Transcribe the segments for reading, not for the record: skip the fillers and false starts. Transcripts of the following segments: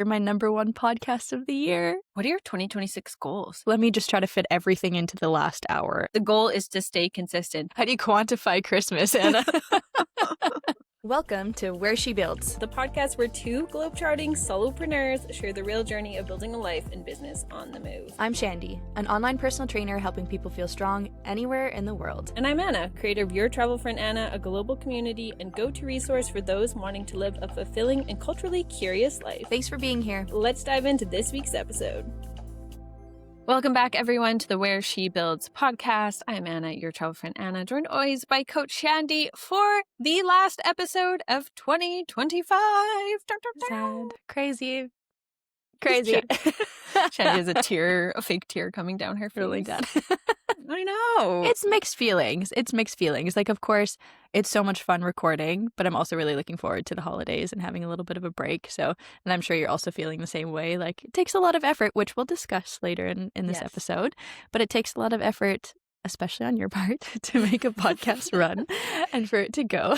You're my number one podcast of the year. What are your 2026 goals? Let me just try to fit everything into the last hour. The goal is to stay consistent. How do you quantify Christmas, Anna? Welcome to Where She Builds, the podcast where two globetrotting solopreneurs share the real journey of building a life and business on the move. I'm Shandy, an online personal trainer helping people feel strong anywhere in the world. And I'm Anna, creator of Your Travel Friend Anna, a global community and go-to resource for those wanting to live a fulfilling and culturally curious life. Thanks for being here. Let's dive into this week's episode. Welcome back, everyone, to the Where She Builds podcast. I'm Anna, your travel friend Anna, joined always by Coach Shandy for the last episode of 2025. Sad. Crazy. Shandy has a fake tear coming down her face. Really dead. I know. It's mixed feelings. Like, of course, it's so much fun recording, but I'm also really looking forward to the holidays and having a little bit of a break. So, and I'm sure you're also feeling the same way. Like, it takes a lot of effort, which we'll discuss later in this episode, but it takes a lot of effort, especially on your part, to make a podcast run and for it to go.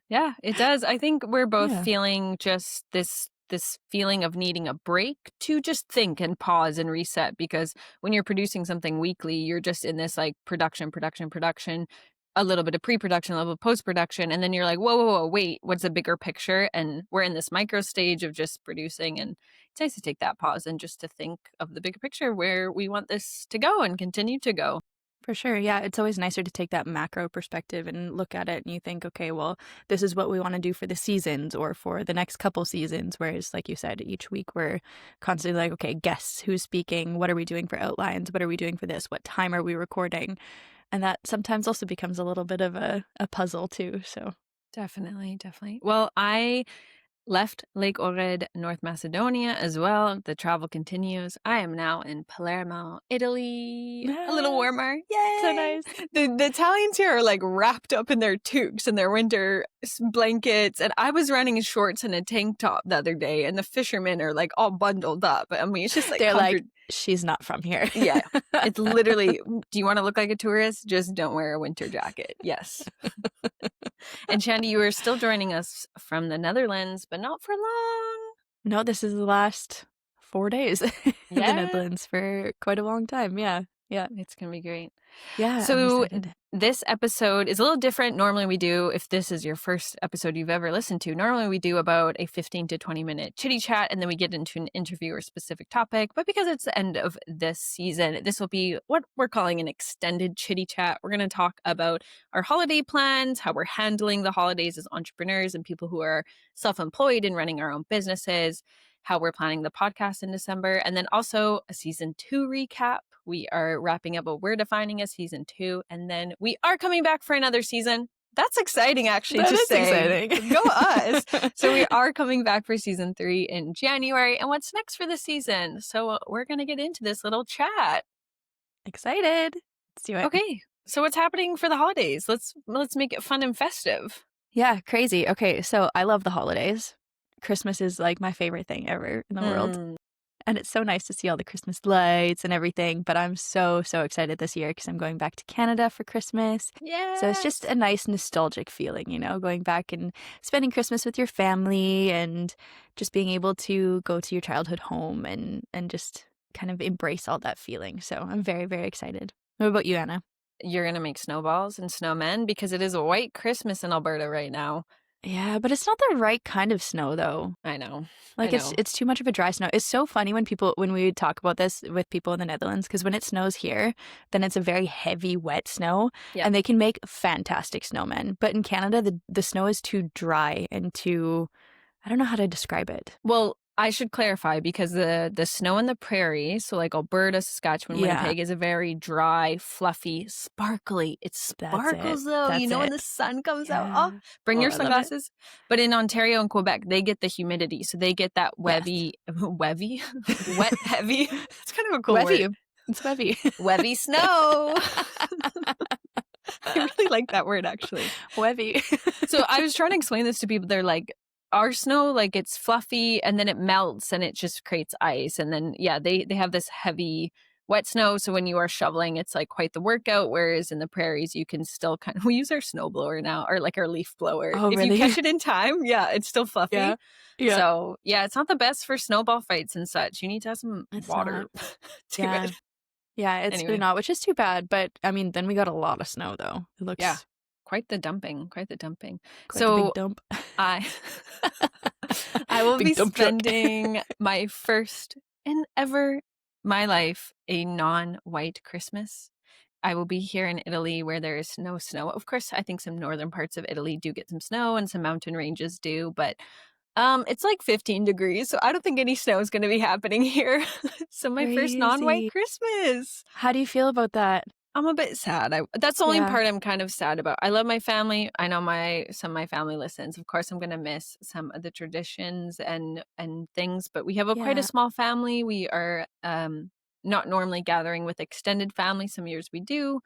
Yeah, it does. I think we're both feeling just this feeling of needing a break to just think and pause and reset, because when you're producing something weekly, you're just in this like production, a little bit of pre-production, a little bit of post-production, and then you're like, whoa, wait, what's the bigger picture? And we're in this micro stage of just producing, and it's nice to take that pause and just to think of the bigger picture where we want this to go and continue to go. For sure. Yeah. It's always nicer to take that macro perspective and look at it and you think, okay, well, this is what we want to do for the seasons or for the next couple seasons. Whereas, like you said, each week we're constantly like, okay, guests, who's speaking? What are we doing for outlines? What are we doing for this? What time are we recording? And that sometimes also becomes a little bit of a puzzle too. So definitely. Well, I left Lake Ohrid, North Macedonia as well. The travel continues. I am now in Palermo, Italy. Yes. A little warmer. Yay! So nice. The Italians here are like wrapped up in their toques and their winter blankets. And I was running in shorts and a tank top the other day, and the fishermen are like all bundled up. I mean, it's just like they're like, she's not from here. Yeah. It's literally, do you want to look like a tourist? Just don't wear a winter jacket. Yes. And Shandy, you are still joining us from the Netherlands, but not for long. No, this is the last 4 days in the Netherlands for quite a long time. Yeah. It's going to be great. Yeah. So this episode is a little different. Normally we do, if this is your first episode you've ever listened to, normally we do about a 15 to 20 minute chitty chat, and then we get into an interview or specific topic. But because it's the end of this season, this will be what we're calling an extended chitty chat. We're going to talk about our holiday plans, how we're handling the holidays as entrepreneurs and people who are self-employed and running our own businesses, how we're planning the podcast in December, and then also a season 2 recap. We are wrapping up what we're defining as season 2, and then we are coming back for another season. That's exciting, actually, that to is say. Exciting. Go us. So we are coming back for season 3 in January. And what's next for the season? So we're going to get into this little chat. Excited. Let's do it. Okay. So what's happening for the holidays? Let's make it fun and festive. Yeah, crazy. Okay, so I love the holidays. Christmas is like my favorite thing ever in the world. And it's so nice to see all the Christmas lights and everything. But I'm so excited this year because I'm going back to Canada for Christmas. Yeah. So it's just a nice nostalgic feeling, going back and spending Christmas with your family and just being able to go to your childhood home and just kind of embrace all that feeling. So I'm very, very excited. What about you, Anna? You're going to make snowballs and snowmen because it is a white Christmas in Alberta right now. Yeah, but it's not the right kind of snow, though. I know. It's too much of a dry snow. It's so funny when we talk about this with people in the Netherlands, because when it snows here, then it's a very heavy, wet snow, and they can make fantastic snowmen. But in Canada, the snow is too dry and too, I don't know how to describe it. Well, I should clarify, because the snow in the prairie, so like Alberta, Saskatchewan, Winnipeg, is a very dry, fluffy, sparkly. It sparkles though, when the sun comes out. Oh, bring your sunglasses. But in Ontario and Quebec, they get the humidity, so they get that wet, heavy. It's kind of a cool word. It's wevy. Wevy snow. I really like that word, actually. Wevy. So I was trying to explain this to people. They're like, our snow, like, it's fluffy and then it melts and it just creates ice. And then, they have this heavy wet snow. So when you are shoveling, it's like quite the workout. Whereas in the prairies, you can still we use our snow blower now, or like our leaf blower. Oh, If you really? catch it in time, yeah, it's still fluffy. Yeah. Yeah. So yeah, it's not the best for snowball fights and such. You need to have some It's water not. to Yeah. it. Yeah, it's really Anyway, not, which is too bad. But I mean, then we got a lot of snow, though. It yeah, looks quite the dumping, quite the dumping. quite the big So dump. I I will Big be dump truck. spending my first and ever my life a non-white Christmas. I will be here in Italy where there is no snow. Of course, I think some northern parts of Italy do get some snow and some mountain ranges do, but it's like 15 degrees, so I don't think any snow is going to be happening here. So my first non-white Crazy. Christmas. How do you feel about that? I'm a bit sad. That's the only Yeah. part I'm kind of sad about. I love my family. I know some of my family listens. Of course, I'm going to miss some of the traditions and things, but we have quite a Yeah. small family. We are not normally gathering with extended family. Some years we do,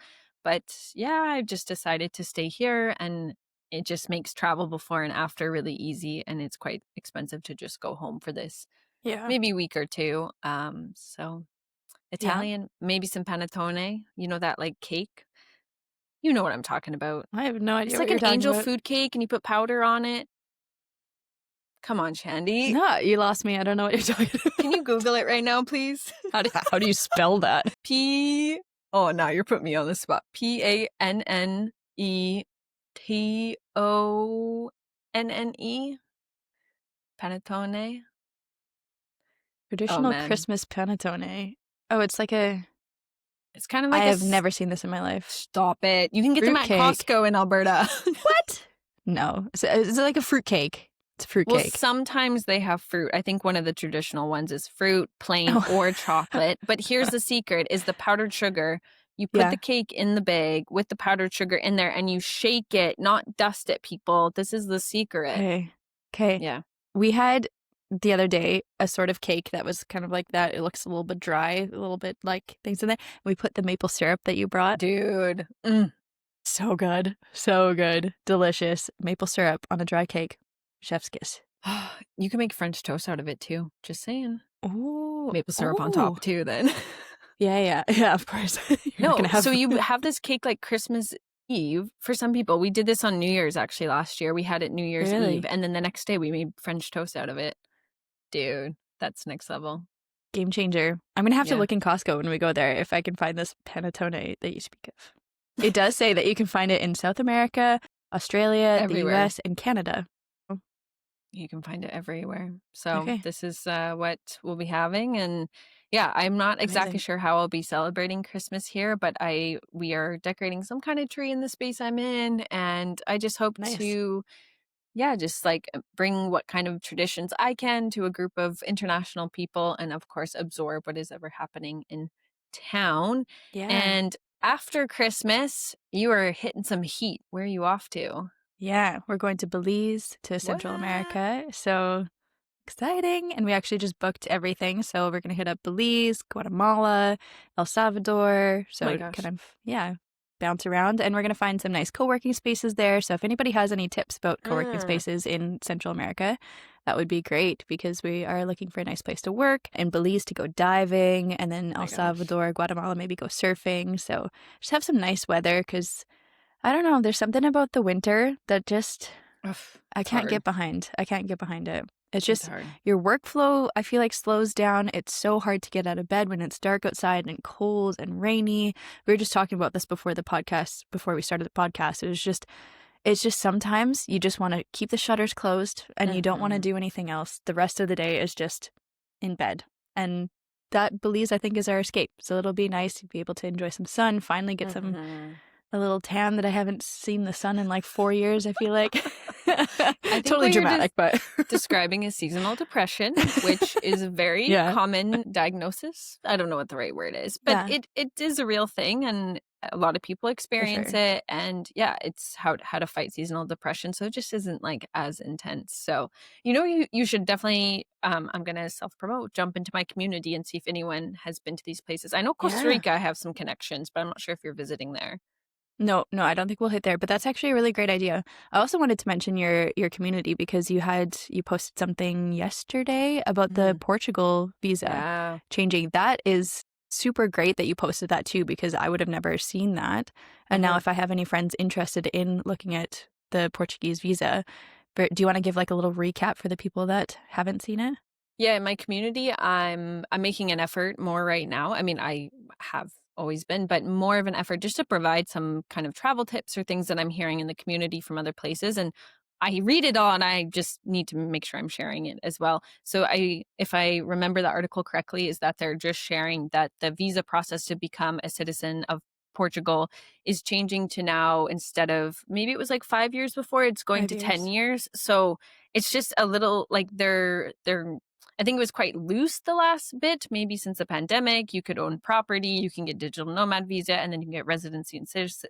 but yeah, I've just decided to stay here, and it just makes travel before and after really easy, and it's quite expensive to just go home for this Yeah. maybe week or two. So Yeah. Italian, maybe some panettone, you know, that like cake. You know what I'm talking about. I have no It's idea what like you're an talking angel about. food cake and you put powder on it. Come on, Shandy. No, you lost me. I don't know what you're talking about. Can you Google it right now, please? How do you spell that? Oh, now you're putting me on the spot. Pannetone. Panettone. Oh, Traditional man. Christmas panettone. Oh, it's like a. It's kind of I like have never seen this in my life. Stop it. You can get them at Fruitcake. Costco in Alberta. What? No. Is it like a fruit cake? It's a fruit Well, cake. sometimes they have fruit. I think one of the traditional ones is fruit, plain, Oh. or chocolate. But here's the secret is the powdered sugar. You put Yeah. the cake in the bag with the powdered sugar in there and you shake it, not dust it, people. This is the secret. Okay. Yeah. We had the other day a sort of cake that was kind of like that. It looks a little bit dry, a little bit like things in there. We put the maple syrup that you brought. Dude. So good. So good. Delicious. Maple syrup on a dry cake. Chef's kiss. You can make French toast out of it too. Just saying. Ooh. Maple syrup on top too, then. Yeah, of course. No, so you have this cake like Christmas Eve. For some people, we did this on New Year's actually last year. We had it New Year's Really? Eve, and then the next day we made French toast out of it. Dude, that's next level. Game changer. I'm going to have to Yeah. look in Costco when we go there if I can find this panettone that you speak of. It does say that you can find it in South America, Australia, Everywhere. the US, and Canada. You can find it everywhere. So Okay. this is what we'll be having. And yeah, I'm not exactly Amazing. sure how I'll be celebrating Christmas here, but we are decorating some kind of tree in the space I'm in. And I just hope Nice. to, yeah, just like bring what kind of traditions I can to a group of international people and of course absorb what is ever happening in town. Yeah. And after Christmas, you are hitting some heat. Where are you off to? Yeah, we're going to Belize, to Central What? America. So exciting. And we actually just booked everything. So we're going to hit up Belize, Guatemala, El Salvador. So my gosh. kind of, yeah, bounce around. And we're going to find some nice co-working spaces there. So if anybody has any tips about co-working spaces in Central America, that would be great because we are looking for a nice place to work. In Belize to go diving, and then El Salvador, Guatemala, maybe go surfing. So just have some nice weather because I don't know, there's something about the winter that just I can't get behind. I can't get behind it. It's just your workflow, I feel like, slows down. It's so hard to get out of bed when it's dark outside and cold and rainy. We were just talking about this before we started the podcast. It's just sometimes you just want to keep the shutters closed and you don't want to do anything else. The rest of the day is just in bed. And that Belize, I think, is our escape. So it'll be nice to be able to enjoy some sun, finally get a little tan that I haven't seen the sun in like 4 years, I feel like. Totally dramatic, but describing is seasonal depression, which is a very common diagnosis. I don't know what the right word is, but it is a real thing and a lot of people experience it. And yeah, it's how to fight seasonal depression. So it just isn't like as intense. So, you should definitely, I'm going to self-promote, jump into my community and see if anyone has been to these places. I know Costa Rica, I have some connections, but I'm not sure if you're visiting there. No, I don't think we'll hit there, but that's actually a really great idea. I also wanted to mention your community because you posted something yesterday about the Portugal visa changing. That is super great that you posted that too, because I would have never seen that. And now Mhm. if I have any friends interested in looking at the Portuguese visa, do you want to give like a little recap for the people that haven't seen it? Yeah, in my community, I'm making an effort more right now. I mean, I have always been, but more of an effort just to provide some kind of travel tips or things that I'm hearing in the community from other places. And I read it all and I just need to make sure I'm sharing it as well. So if I remember the article correctly, is that they're just sharing that the visa process to become a citizen of Portugal is changing to now, instead of maybe it was like 5 years before, it's going 5 to 10 years. years. So it's just a little like they're I think it was quite loose the last bit, maybe since the pandemic. You could own property, you can get digital nomad visa, and then you can get residency and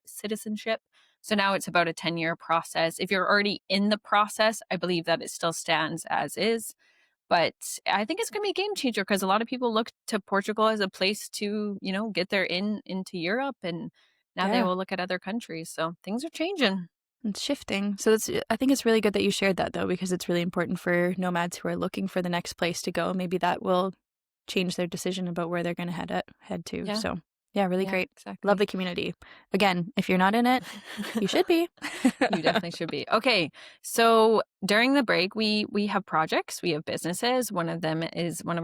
citizenship. So now it's about a 10-year process. If you're already in the process, I believe that it still stands as is. But I think it's going to be a game changer because a lot of people look to Portugal as a place to, get their in into Europe, and now they Yeah. will look at other countries. So things are changing. It's shifting. So I think it's really good that you shared that though, because it's really important for nomads who are looking for the next place to go. Maybe that will change their decision about where they're going to head to. Yeah. So, yeah, really Yeah, great. Love exactly. the community. Again, if you're not in it, you should be. You definitely should be. Okay. So during the break, we have projects, we have businesses. One of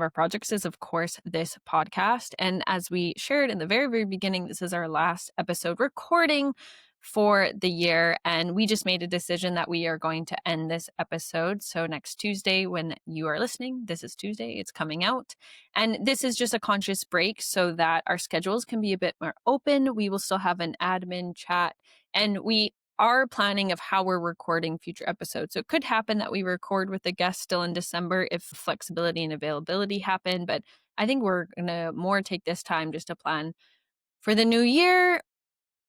our projects is, of course, this podcast. And as we shared in the very, very beginning, this is our last episode recording for the year. And we just made a decision that we are going to end this episode. So next Tuesday, when you are listening, this is Tuesday, it's coming out. And this is just a conscious break so that our schedules can be a bit more open. We will still have an admin chat, and we are planning of how we're recording future episodes. So it could happen that we record with a guest still in December if flexibility and availability happen. But I think we're going to more take this time just to plan for the new year.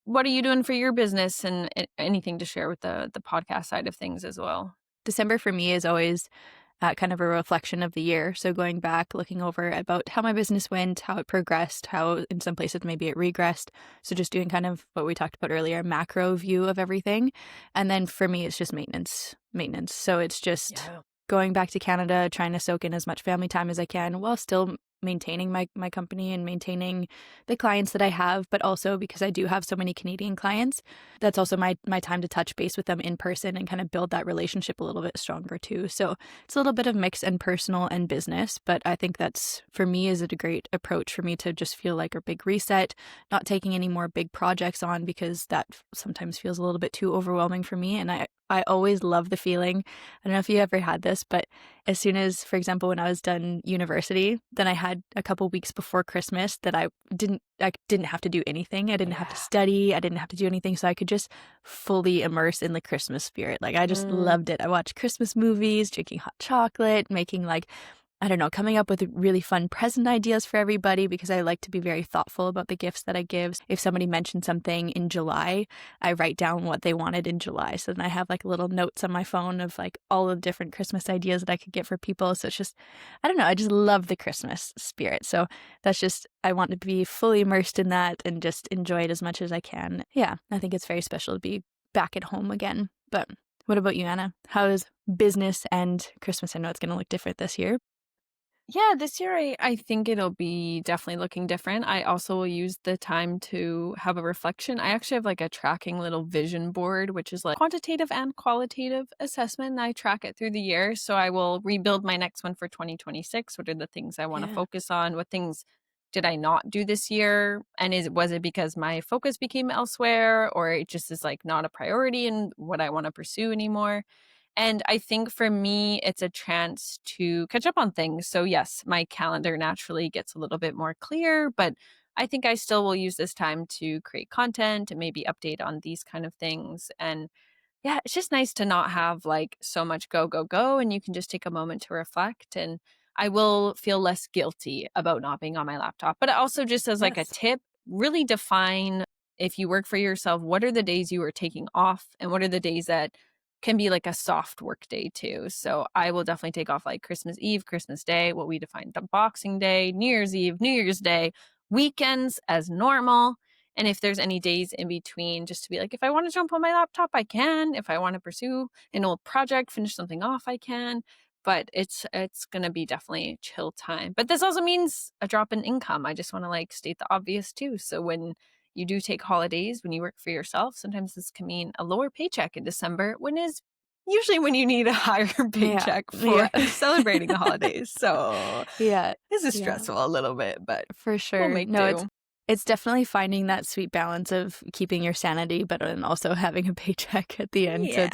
What are you doing for your business, and anything to share with the podcast side of things as well? December for me is always kind of a reflection of the year. So going back, looking over about how my business went, how it progressed, how in some places maybe it regressed. So just doing kind of what we talked about earlier, macro view of everything. And then for me, it's just maintenance. So it's just Yeah. going back to Canada, trying to soak in as much family time as I can while still maintaining my company and maintaining the clients that I have, but also because I do have so many Canadian clients, that's also my time to touch base with them in person and kind of build that relationship a little bit stronger too. So it's a little bit of mix and personal and business, but I think that's for me is a great approach for me to just feel like a big reset, not taking any more big projects on because that sometimes feels a little bit too overwhelming for me. And I always love the feeling. I don't know if you ever had this, but as soon as, for example, when I was done university, then I had a couple weeks before Christmas that I didn't have to do anything. I didn't have to Yeah. study. I didn't have to do anything. So I could just fully immerse in the Christmas spirit. Like I just Mm. loved it. I watched Christmas movies, drinking hot chocolate, making like I don't know, coming up with really fun present ideas for everybody because I like to be very thoughtful about the gifts that I give. If somebody mentioned something in July, I write down what they wanted in July. So then I have like little notes on my phone of like all the different Christmas ideas that I could get for people. So it's just, I don't know, I just love the Christmas spirit. So that's just, I want to be fully immersed in that and just enjoy it as much as I can. Yeah, I think it's very special to be back at home again. But what about you, Anna? How is business and Christmas? I know it's going to look different this year. Yeah, this year I think it'll be definitely looking different. I also will use the time to have a reflection. I actually have like a tracking little vision board, which is like quantitative and qualitative assessment. And I track it through the year. So I will rebuild my next one for 2026. What are the things I want to Yeah. focus on? What things did I not do this year? And was it because my focus became elsewhere, or it just is like not a priority in what I want to pursue anymore? And I think for me, it's a chance to catch up on things. So, yes, my calendar naturally gets a little bit more clear, but I think I still will use this time to create content and maybe update on these kind of things. And yeah, it's just nice to not have like so much go, go, go. And you can just take a moment to reflect. And I will feel less guilty about not being on my laptop. But also, just as like a Yes. tip, really define, if you work for yourself, what are the days you are taking off and what are the days that can be like a soft work day too. So I will definitely take off like Christmas Eve, Christmas Day, what we define the Boxing Day, New Year's Eve, New Year's Day, weekends as normal. And if there's any days in between, just to be like, if I want to jump on my laptop, I can. If I want to pursue an old project, finish something off, I can. but it's going to be definitely a chill time. But this also means a drop in income. I just want to like state the obvious too. So when you do take holidays, when you work for yourself, sometimes this can mean a lower paycheck in December, when is usually when you need a higher Yeah. paycheck for Yeah. celebrating the holidays. So Yeah. this is Yeah. stressful a little bit, but For we'll sure. make No, do. it's definitely finding that sweet balance of keeping your sanity, but then also having a paycheck at the end. So Yeah.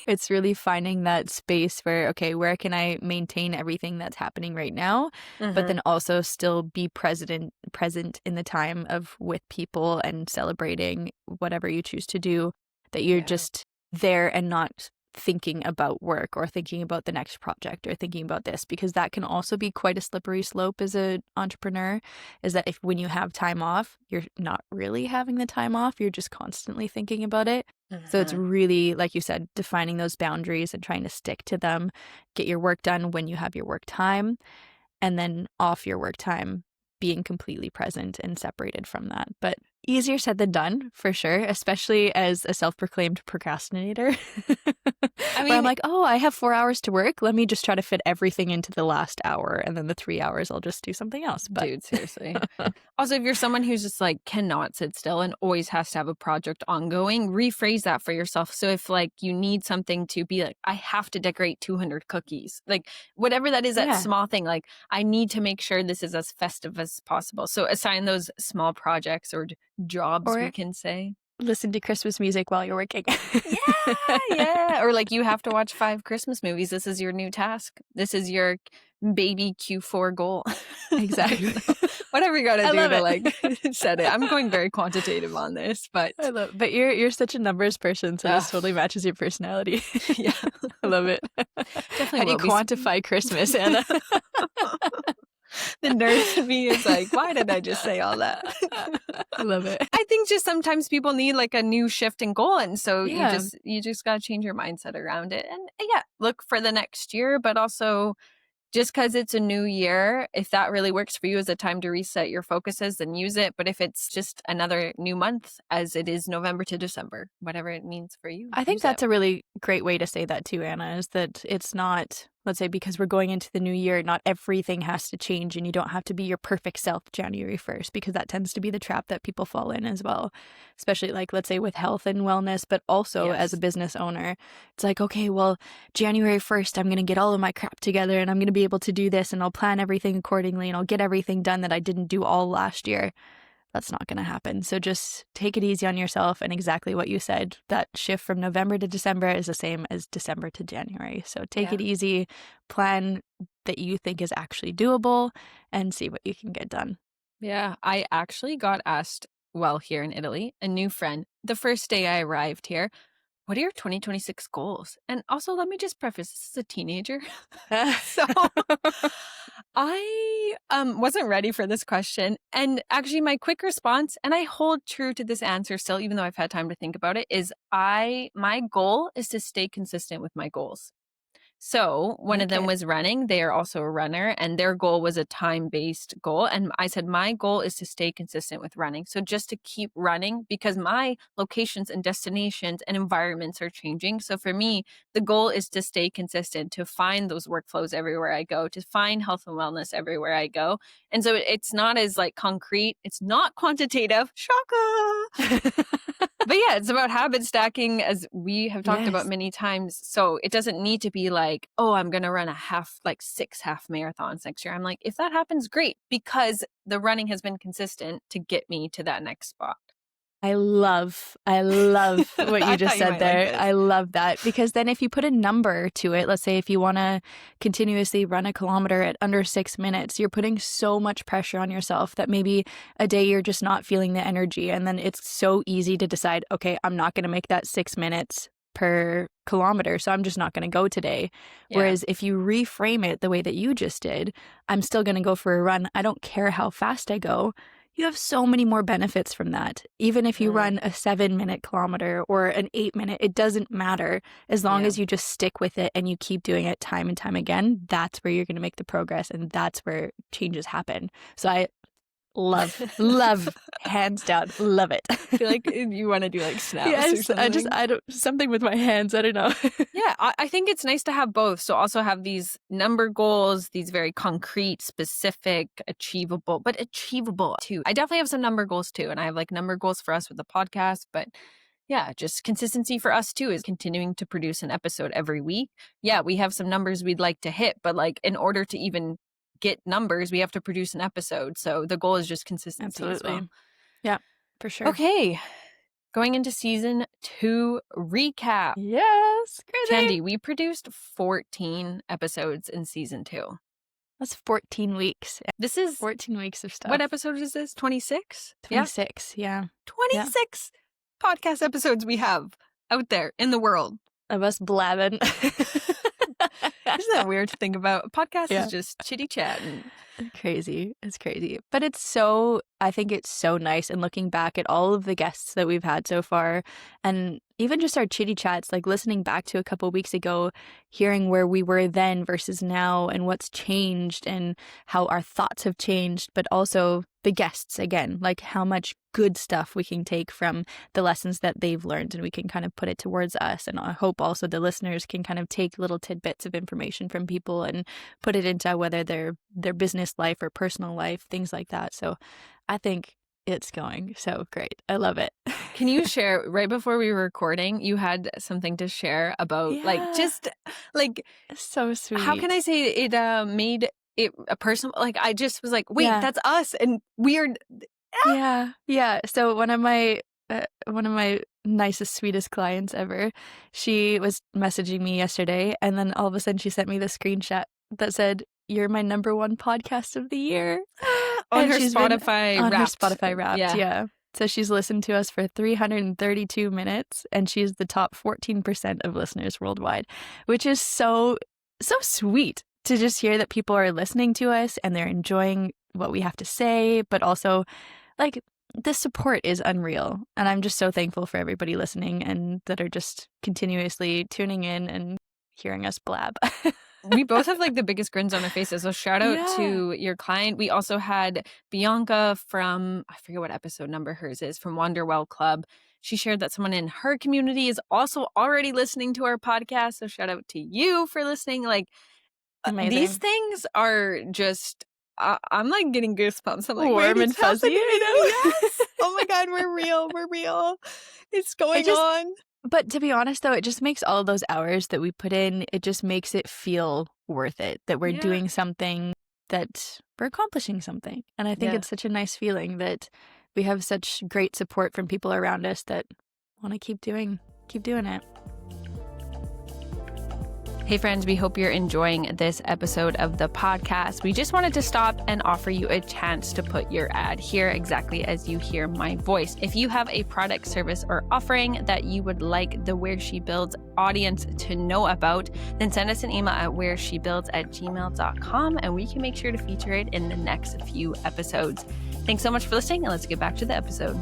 it's really finding that space where, okay, where can I maintain everything that's happening right now, but then also still be present in the time of with people and celebrating whatever you choose to do, that you're Yeah. just there and not thinking about work or thinking about the next project or thinking about this, because that can also be quite a slippery slope as an entrepreneur, is that if when you have time off, you're not really having the time off, you're just constantly thinking about it. So it's really, like you said, defining those boundaries and trying to stick to them, get your work done when you have your work time, and then off your work time, being completely present and separated from that. But easier said than done, for sure, especially as a self-proclaimed procrastinator. I Where I'm mean, like, oh, I have 4 hours to work. Let me just try to fit everything into the last hour. And then the 3 hours, I'll just do something else. But dude, seriously. Also, if you're someone who's just like cannot sit still and always has to have a project ongoing, rephrase that for yourself. So if like you need something to be like, I have to decorate 200 cookies, like whatever that is, that yeah. small thing, like I need to make sure this is as festive as possible. So assign those small projects or jobs, we Or can say. listen to Christmas music while you're working. Yeah. Or like you have to watch 5 Christmas movies. This is your new task. This is your baby Q4 goal. Exactly. Whatever you got to I do love to it. like set it. I'm going very quantitative on this, but But you're such a numbers person, so this totally matches your personality. yeah, I love it. definitely How do you will be. quantify Christmas, Anna? The nurse in me is like, why did I just say all that? I love it. I think just sometimes people need like a new shift in goal, and so Yeah. you just got to change your mindset around it, and yeah, look for the next year, but also just because it's a new year, if that really works for you as a time to reset your focuses, then use it. But if it's just another new month, as it is November to December, whatever it means for you, I think use that's it. a really great way to say that too, Anna, is that it's not, let's say, because we're going into the new year, not everything has to change and you don't have to be your perfect self January 1st, because that tends to be the trap that people fall in as well, especially like, let's say, with health and wellness, but also as a Yes. business owner. It's like, okay, well, January 1st, I'm going to get all of my crap together and I'm going to be able to do this and I'll plan everything accordingly and I'll get everything done that I didn't do all last year. That's not going to happen. So just take it easy on yourself. And exactly what you said, that shift from November to December is the same as December to January. So take it easy, plan that you think is actually doable, and see what you can get done. Yeah, I actually got asked, well, here in Italy, a new friend, the first day I arrived here, what are your 2026 goals? And also, let me just preface, this is a teenager. So I wasn't ready for this question. And actually, my quick response, and I hold true to this answer still, even though I've had time to think about it, is my goal is to stay consistent with my goals. So one of them was running. They are also a runner, and their goal was a time-based goal. And I said, my goal is to stay consistent with running. So just to keep running, because my locations and destinations and environments are changing. So for me, the goal is to stay consistent, to find those workflows everywhere I go, to find health and wellness everywhere I go. And so it's not as like concrete. It's not quantitative. Shaka. But yeah, it's about habit stacking, as we have talked about many times. So it doesn't need to be like, oh, I'm going to run 6 half marathons next year. I'm like, if that happens, great, because the running has been consistent to get me to that next spot. I love what you just said there. I love that, because then if you put a number to it, let's say if you want to continuously run a kilometer at under 6 minutes, you're putting so much pressure on yourself that maybe a day you're just not feeling the energy. And then it's so easy to decide, okay, I'm not going to make that 6 minutes per kilometer, so I'm just not going to go today. Yeah. Whereas if you reframe it the way that you just did, I'm still going to go for a run. I don't care how fast I go. You have so many more benefits from that. Even if you run a 7-minute kilometer or an 8-minute, it doesn't matter. As long as you just stick with it and you keep doing it time and time again, that's where you're going to make the progress, and that's where changes happen. So Love, hands down, love it. I feel like you want to do like snaps Yeah, or something. I don't, something with my hands, I don't know. Yeah, I think it's nice to have both. So also have these number goals, these very concrete, specific, achievable too. I definitely have some number goals too. And I have like number goals for us with the podcast. But yeah, just consistency for us too is continuing to produce an episode every week. Yeah, we have some numbers we'd like to hit, but like in order to even get numbers, we have to produce an episode. So the goal is just consistency as well. Yeah, for sure. Okay. Going into season 2 recap. Yes, crazy. Candy, we produced 14 episodes in season 2. That's 14 weeks. This is 14 weeks of stuff. What episode is this? 26? 26, yeah. 26 podcast episodes we have out there in the world. Of us blabbing. Isn't that weird to think about? A podcast is just chitty chatting. Crazy. It's crazy. But I think it's so nice. And looking back at all of the guests that we've had so far, and even just our chitty chats, like listening back to a couple weeks ago, hearing where we were then versus now and what's changed and how our thoughts have changed, but also the guests again, like how much good stuff we can take from the lessons that they've learned and we can kind of put it towards us. And I hope also the listeners can kind of take little tidbits of information from people and put it into whether their business life or personal life, things like that. So I think it's going so great. I love it. Can you share, right before we were recording, you had something to share about so sweet. How can I say it made it a personal, like I just was like, wait, that's us and weird. Yeah. So one of my nicest, sweetest clients ever, she was messaging me yesterday and then all of a sudden she sent me the screenshot that said, "You're my number one podcast of the year." On her Spotify Wrapped. Yeah. So she's listened to us for 332 minutes and she's the top 14% of listeners worldwide, which is so sweet to just hear that people are listening to us and they're enjoying what we have to say, but also like the support is unreal. And I'm just so thankful for everybody listening and that are just continuously tuning in and hearing us blab. We both have like the biggest grins on our faces. So shout out to your client. We also had Bianca from, I forget what episode number hers is, from Wanderwell Club. She shared that someone in her community is also already listening to our podcast. So shout out to you for listening. Like these things are just, I'm like getting goosebumps. I'm like warm and fuzzy. Yes. Oh my God, we're real. It's going on. But to be honest, though, it just makes all those hours that we put in, it just makes it feel worth it, that we're doing something, that we're accomplishing something. And I think it's such a nice feeling that we have such great support from people around us that want to keep doing it. Hey friends, we hope you're enjoying this episode of the podcast. We just wanted to stop and offer you a chance to put your ad here exactly as you hear my voice. If you have a product, service, or offering that you would like the Where She Builds audience to know about, then send us an email at whereshebuilds@gmail.com and we can make sure to feature it in the next few episodes. Thanks so much for listening and let's get back to the episode.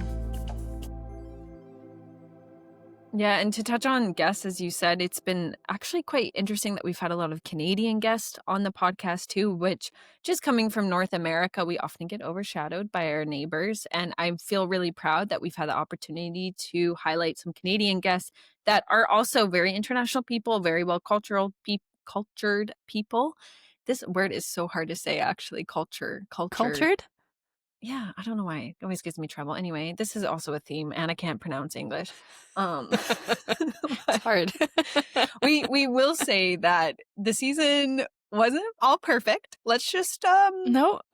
Yeah, and to touch on guests, as you said, it's been actually quite interesting that we've had a lot of Canadian guests on the podcast too, which just coming from North America, we often get overshadowed by our neighbors. And I feel really proud that we've had the opportunity to highlight some Canadian guests that are also very international people, very well cultured people. This word is so hard to say, actually, cultured? Yeah, I don't know why. It always gives me trouble. Anyway, this is also a theme, and I can't pronounce English. It's hard. we will say that the season wasn't all perfect. Let's just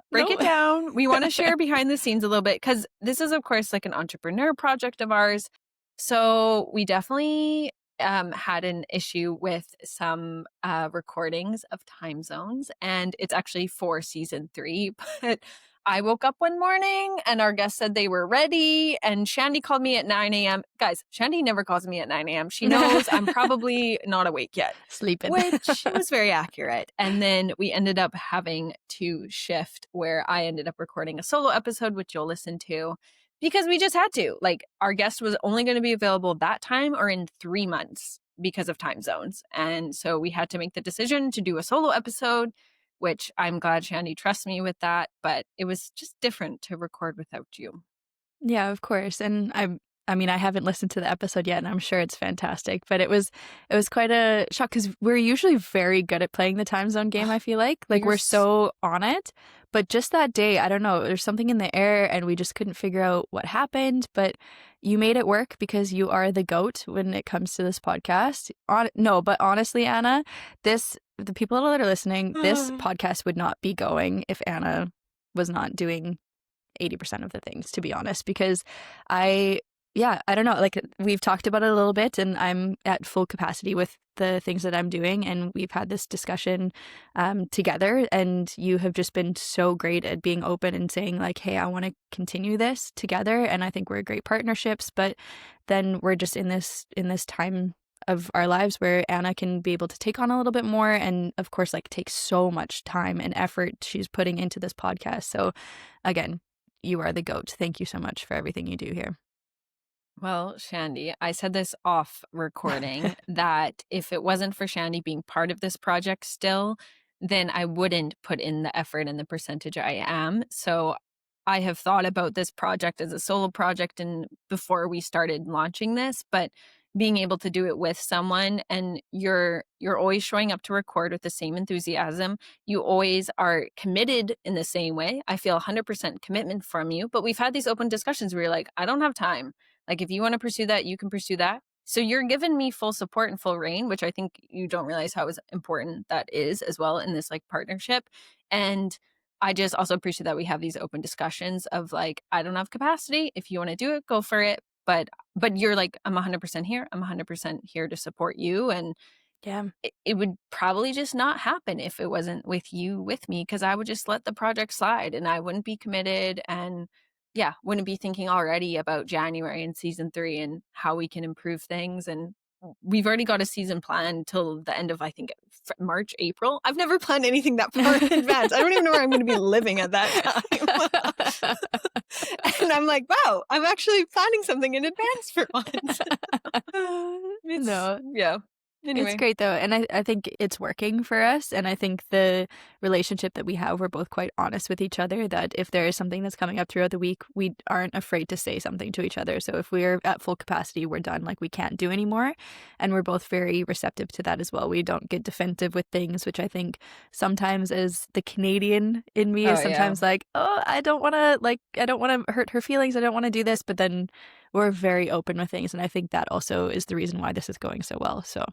break it down. We want to share behind the scenes a little bit because this is, of course, like an entrepreneur project of ours. So we definitely had an issue with some recordings of time zones, and it's actually for season 3, but I woke up one morning and our guests said they were ready and Shandy called me at 9 a.m. Guys, Shandy never calls me at 9 a.m. She knows I'm probably not awake yet. Sleeping. Which was very accurate. And then we ended up having to shift where I ended up recording a solo episode, which you'll listen to, because we just had to. Like our guest was only going to be available that time or in 3 months because of time zones. And so we had to make the decision to do a solo episode, which I'm glad Shandy trusts me with that. But it was just different to record without you. Yeah, of course. And I mean, I haven't listened to the episode yet, and I'm sure it's fantastic. But it was quite a shock because we're usually very good at playing the time zone game, I feel like we're so on it. But just that day, I don't know, there's something in the air and we just couldn't figure out what happened. But you made it work because you are the GOAT when it comes to this podcast. No, but honestly, Anna, the people that are listening, this podcast would not be going if Anna was not doing 80% of the things, to be honest, because I don't know, like we've talked about it a little bit and I'm at full capacity with the things that I'm doing. And we've had this discussion together, and you have just been so great at being open and saying like, hey, I want to continue this together. And I think we're great partnerships, but then we're just in this time of our lives where Anna can be able to take on a little bit more, and of course like take so much time and effort she's putting into this podcast. So again, you are the GOAT. Thank you so much for everything you do here. Well, Shandy, I said this off recording that if it wasn't for Shandy being part of this project still, then I wouldn't put in the effort and the percentage I am. So I have thought about this project as a solo project and before we started launching this, but being able to do it with someone, and you're always showing up to record with the same enthusiasm. You always are committed in the same way. I feel 100% commitment from you, but we've had these open discussions where you're like, I don't have time. Like if you want to pursue that, you can pursue that. So you're giving me full support and full reign, which I think you don't realize how important that is as well in this like partnership. And I just also appreciate that we have these open discussions of like, I don't have capacity. If you want to do it, go for it. But you're like, I'm 100% here. I'm 100% here to support you. And Yeah. it would probably just not happen if it wasn't with you with me, because I would just let the project slide and I wouldn't be committed, and yeah, wouldn't be thinking already about January and season 3 and how we can improve things. And we've already got a season planned till the end of, I think, March, April. I've never planned anything that far in advance. I don't even know where I'm going to be living at that time. And I'm like, wow, I'm actually planning something in advance for once. No. Yeah. Anyway. It's great though, and I think it's working for us, and I think the relationship that we have, we're both quite honest with each other, that if there is something that's coming up throughout the week, we aren't afraid to say something to each other. So if we're at full capacity, we're done, like we can't do anymore, and we're both very receptive to that as well. We don't get defensive with things, which I think sometimes as the Canadian in me is sometimes like, oh, I don't want to hurt her feelings, I don't want to do this, but then we're very open with things, and I think that also is the reason why this is going so well. So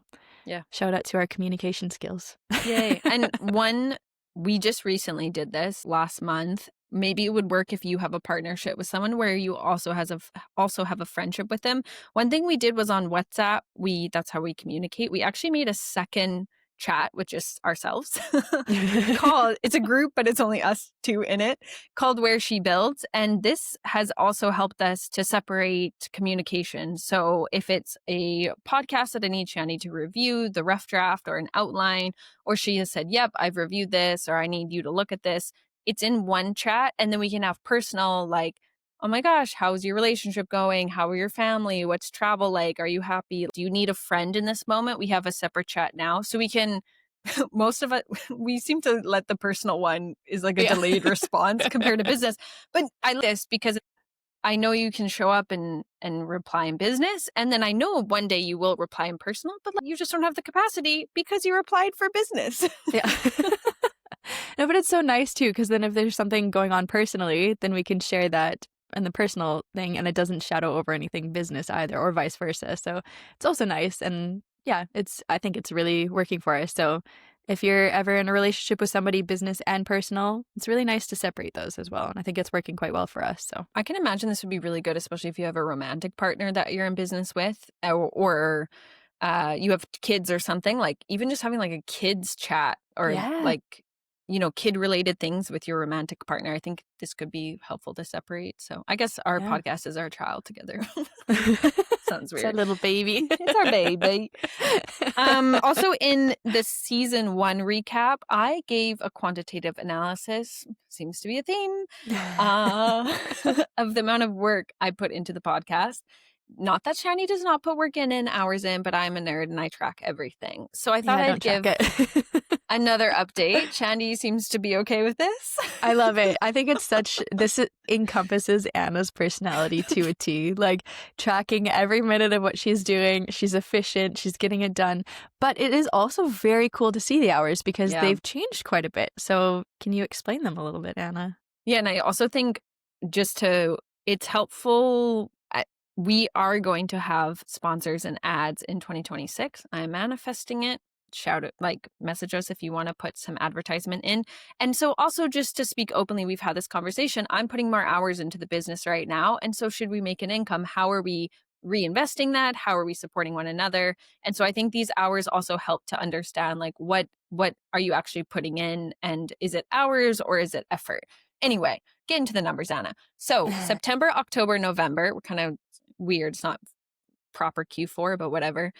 yeah, shout out to our communication skills. Yay. And we just recently did this last month. Maybe it would work if you have a partnership with someone where you also have a friendship with them. One thing we did was on WhatsApp. That's how we communicate. We actually made a second chat with just ourselves it's a group, but it's only us two in it, called Where She Builds. And this has also helped us to separate communication. So if it's a podcast that I need to review the rough draft or an outline, or she has said, yep, I've reviewed this, or I need you to look at this, it's in one chat. And then we can have personal, like, oh my gosh, how's your relationship going? How are your family? What's travel like? Are you happy? Do you need a friend in this moment? We have a separate chat now. So we can, most of it, we seem to let the personal one is like a delayed response compared to business. But I like this because I know you can show up and reply in business. And then I know one day you will reply in personal, but like, you just don't have the capacity because you replied for business. Yeah. No, but it's so nice too, because then if there's something going on personally, then we can share that and the personal thing, and it doesn't shadow over anything business either, or vice versa. So it's also nice, and yeah, I think it's really working for us. So if you're ever in a relationship with somebody, business and personal, it's really nice to separate those as well, and I think it's working quite well for us. So I can imagine this would be really good, especially if you have a romantic partner that you're in business with, or you have kids or something, like even just having like a kids chat or like, kid related things with your romantic partner. I think this could be helpful to separate. So I guess our podcast is our child together. Sounds weird. It's our little baby. It's our baby. Also in the season 1 recap, I gave a quantitative analysis, seems to be a theme, of the amount of work I put into the podcast. not that Shandy does not put work in and hours in, but I'm a nerd and I track everything. So I thought Yeah, I'd don't track give it. another update. Shandy seems to be okay with this. I love it. I think this encompasses Anna's personality to a T. Like tracking every minute of what she's doing. She's efficient. She's getting it done. But it is also very cool to see the hours because Yeah. they've changed quite a bit. So can you explain them a little bit, Anna? Yeah, and I also think it's helpful. We are going to have sponsors and ads in 2026. I'm manifesting it. Shout it, like message us if you want to put some advertisement in. And so also just to speak openly, we've had this conversation. I'm putting more hours into the business right now. And so should we make an income? How are we reinvesting that? How are we supporting one another? And so I think these hours also help to understand like what are you actually putting in, and is it hours or is it effort? Anyway, get into the numbers, Anna. So September, October, November, we're kind of weird. It's not proper Q4, but whatever.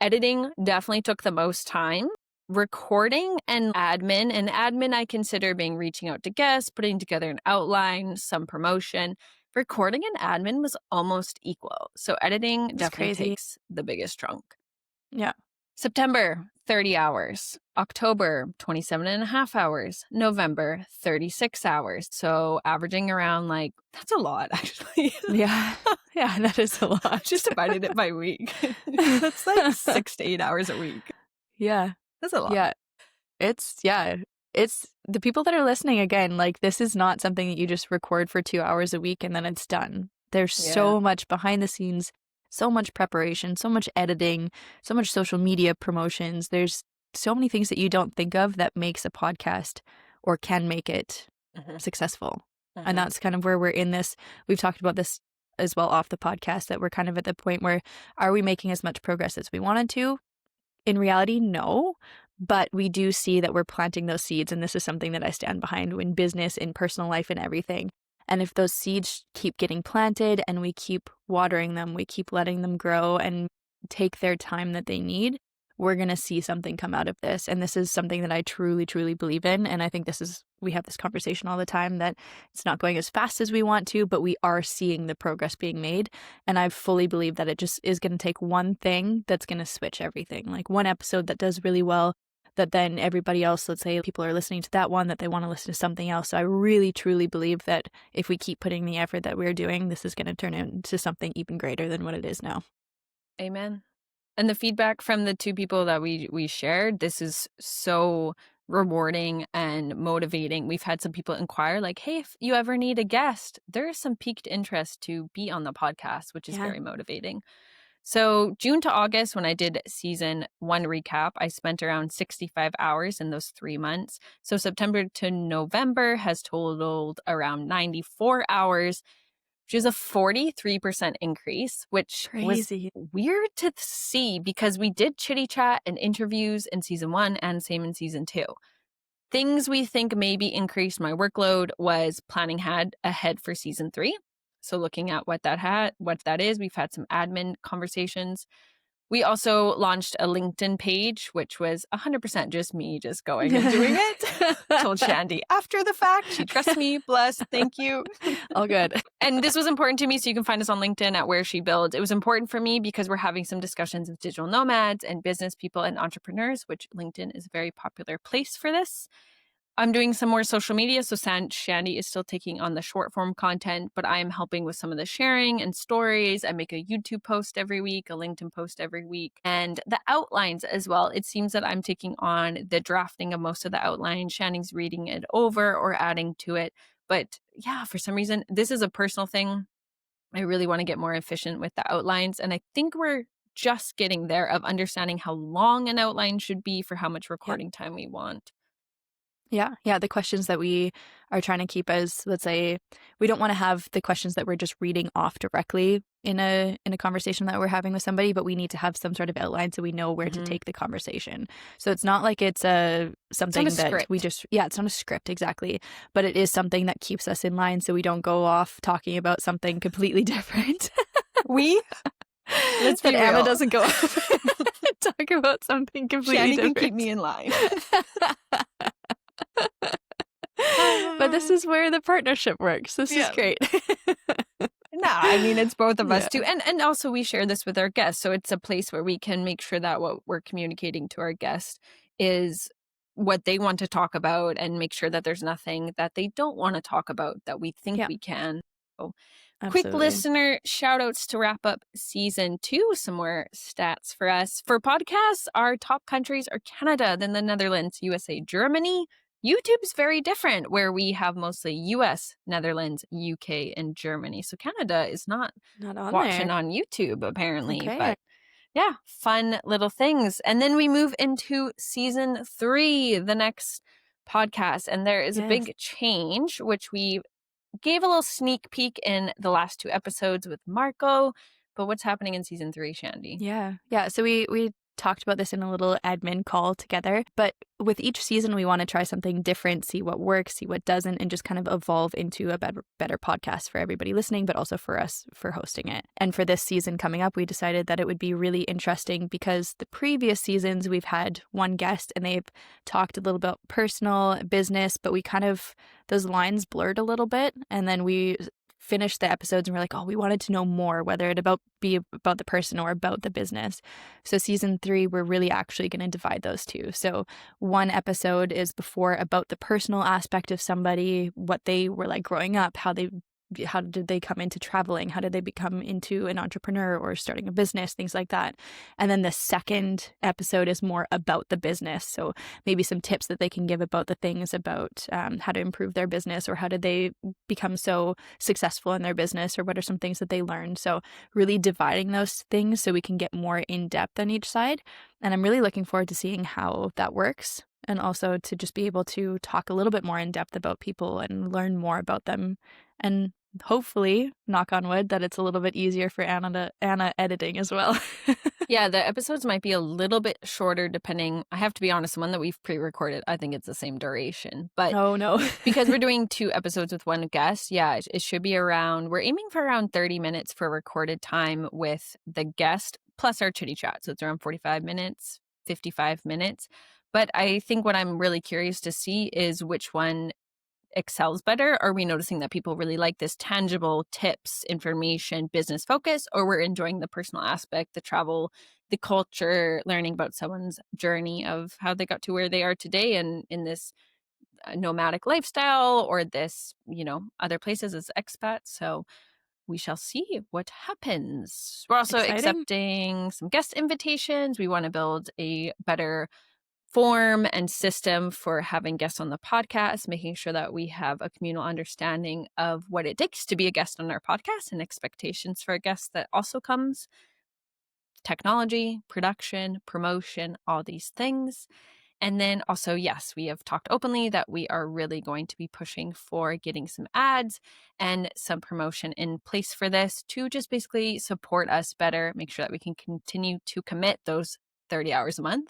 Editing definitely took the most time. Recording and admin I consider being reaching out to guests, putting together an outline, some promotion. Recording and admin was almost equal. So editing definitely takes the biggest chunk. Yeah. September, 30 hours. October, 27 and a half hours. November, 36 hours. So averaging around that's a lot, actually. Yeah. Yeah, that is a lot. Just divided it by week. That's like 6 to 8 hours a week. Yeah. That's a lot. Yeah. It's the people that are listening again, this is not something that you just record for 2 hours a week and then it's done. There's so much behind the scenes, so much preparation, so much editing, so much social media promotions. There's so many things that you don't think of that makes a podcast or can make it successful. And that's kind of where we're in this. We've talked about this as well off the podcast, that we're kind of at the point where, are we making as much progress as we wanted to? In reality, no. But we do see that we're planting those seeds. And this is something that I stand behind in business, in personal life, and everything. And if those seeds keep getting planted and we keep watering them, we keep letting them grow and take their time that they need, we're going to see something come out of this. And this is something that I truly, truly believe in. And I think we have this conversation all the time, that it's not going as fast as we want to, but we are seeing the progress being made. And I fully believe that it just is going to take one thing that's going to switch everything. Like one episode that does really well, that then everybody else, let's say people are listening to that one, that they want to listen to something else. So I really, truly believe that if we keep putting the effort that we're doing, this is going to turn into something even greater than what it is now. Amen. And the feedback from the two people that we shared, this is so rewarding and motivating. We've had some people inquire hey, if you ever need a guest, there is some piqued interest to be on the podcast, which is very motivating. So June to August, when I did season 1 recap, I spent around 65 hours in those 3 months. So September to November has totaled around 94 hours, which is a 43% increase, which was weird to see because we did chitty chat and interviews in season 1 and same in season 2. Things we think maybe increased my workload was planning ahead for season 3. So looking at what that is, we've had some admin conversations. We also launched a LinkedIn page, which was 100% just me just going and doing it. Told Shandy after the fact. She trusts me. Bless. Thank you. All good. And this was important to me. So you can find us on LinkedIn at whereshebuilds. It was important for me because we're having some discussions with digital nomads and business people and entrepreneurs, which LinkedIn is a very popular place for this. I'm doing some more social media, so Shandy is still taking on the short form content, but I am helping with some of the sharing and stories. I make a YouTube post every week, a LinkedIn post every week, and the outlines as well. It seems that I'm taking on the drafting of most of the outlines. Shandy's reading it over or adding to it. But yeah, for some reason, this is a personal thing. I really want to get more efficient with the outlines, and I think we're just getting there of understanding how long an outline should be for how much recording time we want. Yeah. The questions that we are trying to keep as, let's say, we don't want to have the questions that we're just reading off directly in a conversation that we're having with somebody, but we need to have some sort of outline so we know where to take the conversation. So it's not like it's something that script. We just, it's not a script, exactly. But it is something that keeps us in line so we don't go off talking about something completely different. Let's be real. Anna doesn't go off and talk about something completely Shandy different. can keep me in line. But this is where the partnership works. This is great. No, I mean, it's both of us Yeah, too. And also we share this with our guests. So it's a place where we can make sure that what we're communicating to our guests is what they want to talk about and make sure that there's nothing that they don't want to talk about that we think yeah, we can. So quick absolutely. listener shout outs to wrap up season 2. Some more stats for us. For podcasts, our top countries are Canada, then the Netherlands, USA, Germany. YouTube's very different, where we have mostly US, Netherlands, UK, and Germany. So Canada is not Not on watching there. on YouTube, apparently. Okay. But yeah, fun little things. And then we move into season 3, the next podcast. And there is a Yes. big change, which we gave a little sneak peek in the last 2 episodes with Marco. But what's happening in season 3, Shandy? Yeah. Yeah. So we talked about this in a little admin call together, but with each season we want to try something different, see what works, see what doesn't, and just kind of evolve into a better podcast for everybody listening, but also for us for hosting it. And for this season coming up, we decided that it would be really interesting because the previous seasons we've had one guest and they've talked a little bit personal, business, but we kind of those lines blurred a little bit, and then we finished the episodes and we're like, oh, we wanted to know more, whether it be about the person or about the business. So season 3, we're really actually going to divide those two. So one episode is before about the personal aspect of somebody, what they were like growing up, how did they come into traveling? How did they become into an entrepreneur or starting a business? Things like that. And then the second episode is more about the business. So maybe some tips that they can give about the things about how to improve their business, or how did they become so successful in their business, or what are some things that they learned. So really dividing those things so we can get more in depth on each side. And I'm really looking forward to seeing how that works. And also to just be able to talk a little bit more in depth about people and learn more about them. And hopefully, knock on wood, that it's a little bit easier for Anna editing as well. Yeah, the episodes might be a little bit shorter depending. I have to be honest, the one that we've pre-recorded, I think it's the same duration. But Oh, no. because we're doing 2 episodes with one guest, yeah, it should be we're aiming for around 30 minutes for recorded time with the guest plus our chitty chat. So it's around 45 minutes, 55 minutes. But I think what I'm really curious to see is which one excels better. Are we noticing that people really like this tangible tips, information, business focus, or we're enjoying the personal aspect, the travel, the culture, learning about someone's journey of how they got to where they are today and in this nomadic lifestyle, or this, other places as expats. So we shall see what happens. We're also Exciting. accepting some guest invitations. We want to build a better form and system for having guests on the podcast, making sure that we have a communal understanding of what it takes to be a guest on our podcast and expectations for a guest that also comes technology, production, promotion, all these things. And then also, yes, we have talked openly that we are really going to be pushing for getting some ads and some promotion in place for this to just basically support us better, make sure that we can continue to commit those 30 hours a month,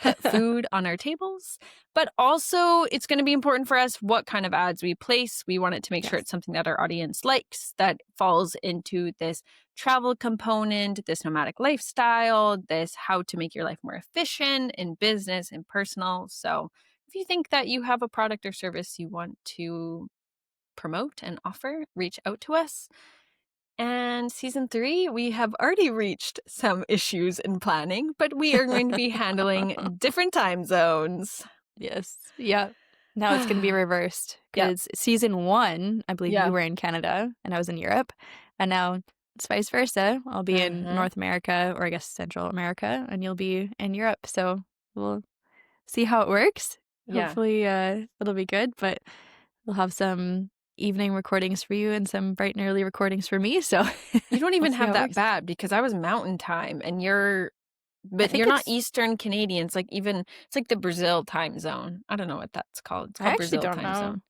put food on our tables. But also, it's going to be important for us what kind of ads we place. We want it to make sure Yes. it's something that our audience likes, that falls into this travel component, this nomadic lifestyle, this how to make your life more efficient in business and personal. So if you think that you have a product or service you want to promote and offer, reach out to us. And season 3, we have already reached some issues in planning, but we are going to be handling different time zones. Yes. Yeah. Now it's going to be reversed Yeah. because season 1, I believe Yeah. you were in Canada and I was in Europe. And now it's vice versa. I'll be in North America, or I guess Central America, and you'll be in Europe. So we'll see how it works. Yeah. Hopefully it'll be good, but we'll have some evening recordings for you and some bright and early recordings for me. So You don't even we'll see have how it that works. bad because I was mountain time and I but think you're not it's, Eastern Canadian. It's it's like the Brazil time zone. I don't know what that's called. It's I called actually Brazil don't time know. zone.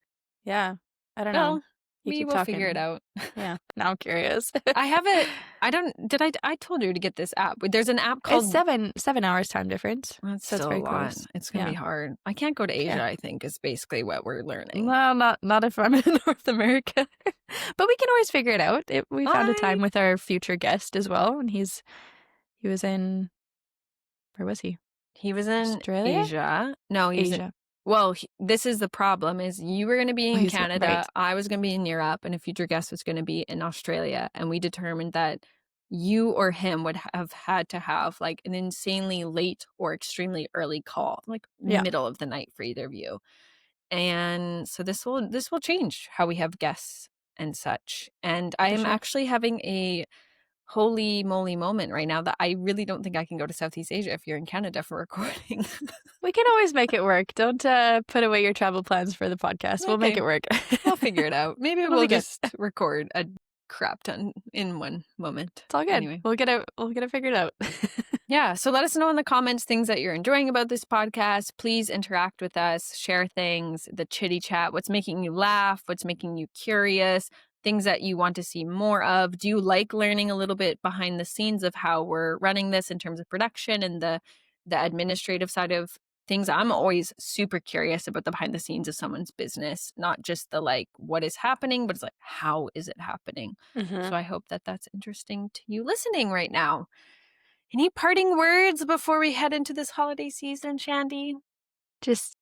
Yeah. I don't know. Well, You we keep will figure it talking. out. Yeah. Now I'm curious. I have it. I don't, did I told you to get this app. There's an app It's called, 7 hours time difference. that's So it's still a very lot. close. It's going to Yeah. be hard. I can't go to Yeah. Asia, I think, is basically what we're learning. No, not if I'm in North America. But we can always figure it out. We found a time with our future guest as well, and he was in, where was he? He was in Australia? Asia. No, he was in Asia. Well, this is the problem is you were going to be in Canada, Right. I was going to be in Europe, and a future guest was going to be in Australia. And we determined that you or him would have had to have like an insanely late or extremely early call, like Yeah, middle of the night for either of you. And so this will change how we have guests and such. And I for am sure. actually having a holy moly moment right now that I really don't think I can go to Southeast Asia if you're in Canada for recording. We can always make it work. Don't put away your travel plans for the podcast. We'll make Okay. it work. I'll figure it out. Maybe It'll we'll be good. just record a crap ton in one moment. It's all good. Anyway. We'll get it figured out. Yeah. So let us know in the comments things that you're enjoying about this podcast. Please interact with us, share things, the chitty chat, what's making you laugh, what's making you curious, things that you want to see more of. Do you like learning a little bit behind the scenes of how we're running this in terms of production and the administrative side of things? I'm always super curious about the behind the scenes of someone's business, not just the like what is happening, but it's like how is it happening? So I hope that that's interesting to you listening right now. Any parting words before we head into this holiday season, Shandy? Just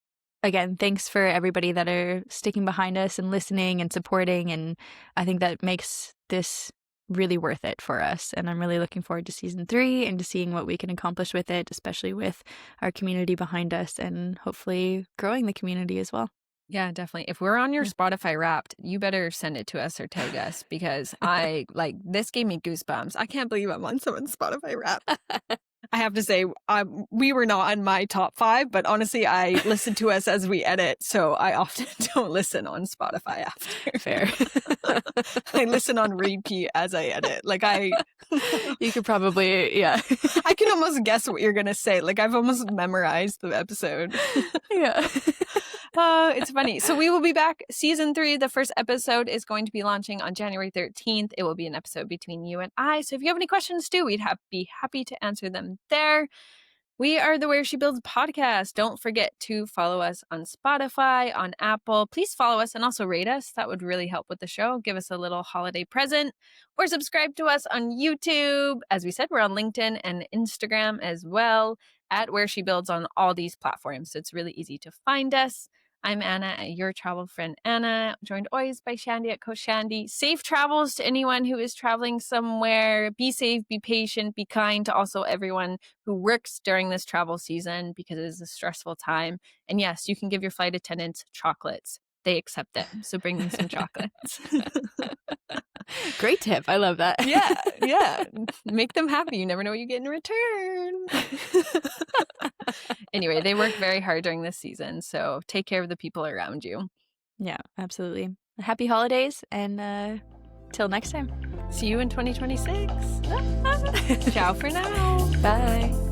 again, thanks for everybody that are sticking behind us and listening and supporting. And I think that makes this really worth it for us. And I'm really looking forward to season 3 and to seeing what we can accomplish with it, especially with our community behind us and hopefully growing the community as well. Yeah, definitely. If we're on your Yeah. Spotify Wrapped, you better send it to us or tag us because I like this gave me goosebumps. I can't believe I'm on someone's Spotify Wrapped. I have to say, we were not on my top 5, but honestly, I listen to us as we edit, so I often don't listen on Spotify after. Fair. I listen on repeat as I edit. Like You could probably, yeah. I can almost guess what you're gonna say. Like I've almost memorized the episode. Yeah. It's funny. So we will be back. Season 3, the first episode is going to be launching on January 13th. It will be an episode between you and I. So if you have any questions too, we'd be happy to answer them there. We are the Where She Builds podcast. Don't forget to follow us on Spotify, on Apple. Please follow us and also rate us. That would really help with the show. Give us a little holiday present. Or subscribe to us on YouTube. As we said, we're on LinkedIn and Instagram as well, at Where She Builds on all these platforms. So it's really easy to find us. I'm Anna, your travel friend Anna, joined always by Shandy at Coach Shandy. Safe travels to anyone who is traveling somewhere. Be safe, be patient, be kind to also everyone who works during this travel season because it is a stressful time. And yes, you can give your flight attendants chocolates. They accept them. So bring them some chocolates. Great tip. I love that. Yeah. Make them happy. You never know what you get in return. Anyway, they work very hard during this season, so take care of the people around you. Yeah, absolutely. Happy holidays and till next time. See you in 2026. Ciao for now. Bye.